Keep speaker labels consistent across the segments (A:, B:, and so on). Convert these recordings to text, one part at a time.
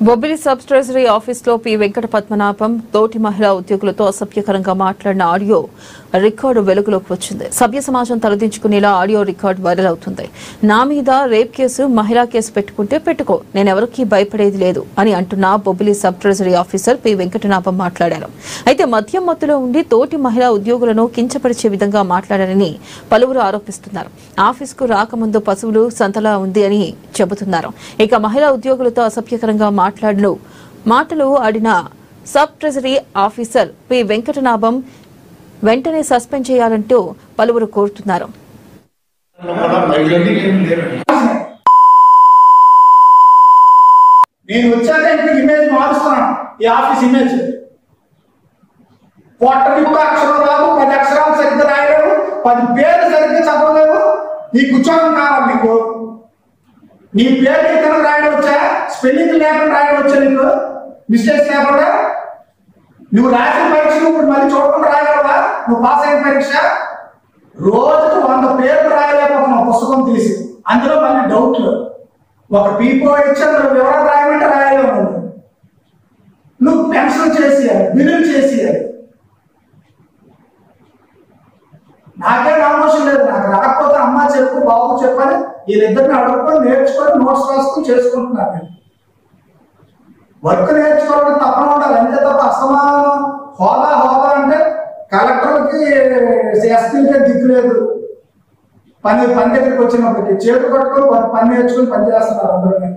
A: Bobbili sub treasury ఆఫీస్లో P Venkata Padmanabham తోటి మహిళా ఉద్యోగులతో అసభ్యకరంగా మాట్లాడిన ఆడియో రికార్డు వెలుగులోకి వచ్చింది. సభ్య సమాజం తలదించుకునేలా ఆడియో రికార్డు వైరల్ అవుతుంది. నా మీద రేప్ కేసు, మహిళా కేసు పెట్టుకుంటే పెట్టుకో, నేనెవరికీ భయపడేది లేదు అని అంటున్న Bobbili sub treasury officer P Venkatanabham మాట్లాడారు. అయితే మద్యం మత్తులో ఉండి తోటి మహిళా ఉద్యోగులను కించపరిచే విధంగా మాట్లాడారని పలువురు ఆరోపిస్తున్నారు. ఆఫీసుకు రాకముందు పశువులు సంతలా ఉంది అని చెబుతున్నారు. ఇక మహిళా ఉద్యోగులతో అసభ్యకరంగా మాట్లాడిన మాటలు ఆడిన సబ్ ట్రెజరీ ఆఫీసర్ పి వెంకటనాభం వెంటనే సస్పెండ్ చేయాలంటూ పలువురు కోరుతున్నారు.
B: నేను వచ్చాక ఇమేజ్ మారుస్తున్నాను. ఈ ఆఫీస్ ఇమేజ్ పొట్టలిప్పు అక్షరం రాదు, 10 అక్షరాలు సరిగ్గా రాయలేవు, 10 పేర్లు సరిగ్గా చదవలేవు. నీకు ఉద్యోగం కావాలి. నీకు నీ పేరు లేకుండా రాయడం వచ్చా, స్పెల్లింగ్ లేకుండా రాయడం వచ్చా, నీకు మిస్టేక్స్ లేకుండా నువ్వు రాసిన పరీక్ష ఇప్పుడు మళ్ళీ చూడకుండా రాయగలవా? నువ్వు పాస్ అయిన పరీక్ష రోజుకు 100 పేర్లు రాయలేకపోతున్నావు పుస్తకం తీసి. అందులో మళ్ళీ డౌట్లు. ఒక పీపో ఇచ్చి అందులో వివరాలు రాయమంటే రాయలేవు. నువ్వు పెన్షన్ చేసేయాలి, బిల్లులు చేసేయాలి. నాకే నామోషన్ లేదు. నాకు రాకపోతే అమ్మ చెప్పు, బాబు చెప్పని వీళ్ళిద్దరిని అడుగుకొని నేర్చుకొని నోట్స్ రాసుకొని చేసుకుంటున్నాను. నేను వర్క్ నేర్చుకోవడం తప్పన ఉండాలి. అంతే తప్ప అసమానం హోదా అంటే కలెక్టర్కి ఎస్పీలకే దిక్కు లేదు. పని దగ్గరికి వచ్చినప్పటికీ చేతులు పట్టుకొని పని నేర్చుకుని పని చేస్తున్నారు అందరూ.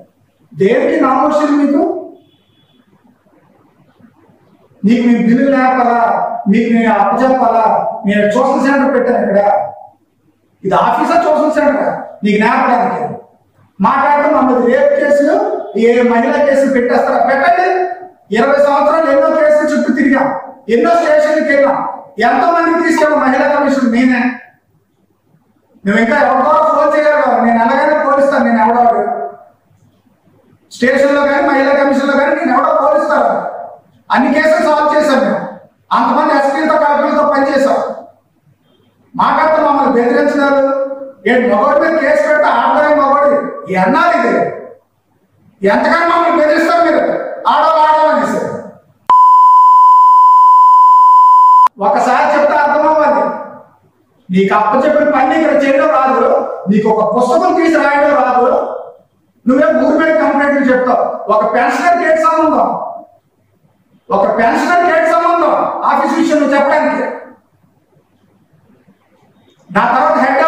B: దేనికి నామోషన్ మీకు? నీకు మీ బిల్లు లేపాలా, మీకు నేను అప్పచెప్పాలా? నేను ట్యూషన్ సెంటర్ పెట్టాను ఇక్కడ. ఇది ఆఫీసా ట్యూషన్ సెంటర్? నీకు నేర్పడానికి మాట్లాడటం మమ్మల్ని రేప్ కేసులు, ఏ మహిళా కేసులు పెట్టేస్తారా? పెట్టండి. 20 సంవత్సరాలు ఎన్నో కేసులు చుట్టూ తిరిగాం, ఎన్నో స్టేషన్కి వెళ్ళాం, ఎంతో మందికి తీసుకెళ్ళాం. మహిళా కమిషన్ నేనే. నువ్వు ఇంకా ఎవరితో ఫోన్ చేయాలి కదా, నేను ఎలాగైనా పోలిస్తాను. నేను ఎవడో స్టేషన్లో కానీ మహిళా కమిషన్లో కానీ నేను ఎవడో పోలిస్తాను. అన్ని కేసులు సాల్వ్ చేశాం మేము. అంతమంది ఎస్పీలతో కలెక్టర్లతో పనిచేశాం. మాట్లాడుతూ మమ్మల్ని బెదిరించినారు. మగవాడి మీద కేసు పెడితే ఆడదాని మగవాడి ఎన్నాలి ఇది? ఎంతకన్నా మమ్మల్ని బెదిరిస్తారు మీరు? ఆడవాళ్ళనేసి ఒకసారి చెప్తే అర్థమవ్వాలి. నీకు అప్పచెప్పిన పని ఇక్కడ చేయడం రాదు, నీకు ఒక పుస్తకం తీసి రాయడం రాదు, నువ్వే ఊరి మీద కంప్లైంట్లు చెప్తావు. ఒక పెన్షనర్ కేసు సంబంధం, ఒక పెన్షనర్ కేసు సంబంధం ఆఫీస్ విషయం నువ్వు చెప్పడానికి. నా తర్వాత హెడ్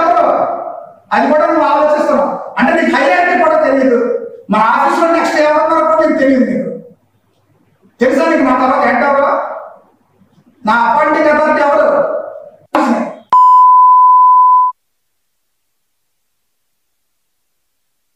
B: ఎవరు? అది కూడా నువ్వు ఆలోచిస్తున్నావు. అంటే నీకు హైరార్కీ కూడా తెలియదు. మన ఆఫీస్లో నెక్స్ట్ ఎవరున్నారో కూడా నీకు తెలియదు. నీకు తెలుసా? నీకు నా తర్వాత హెడ్ ఎవరు? నా అపాయింట్మెంట్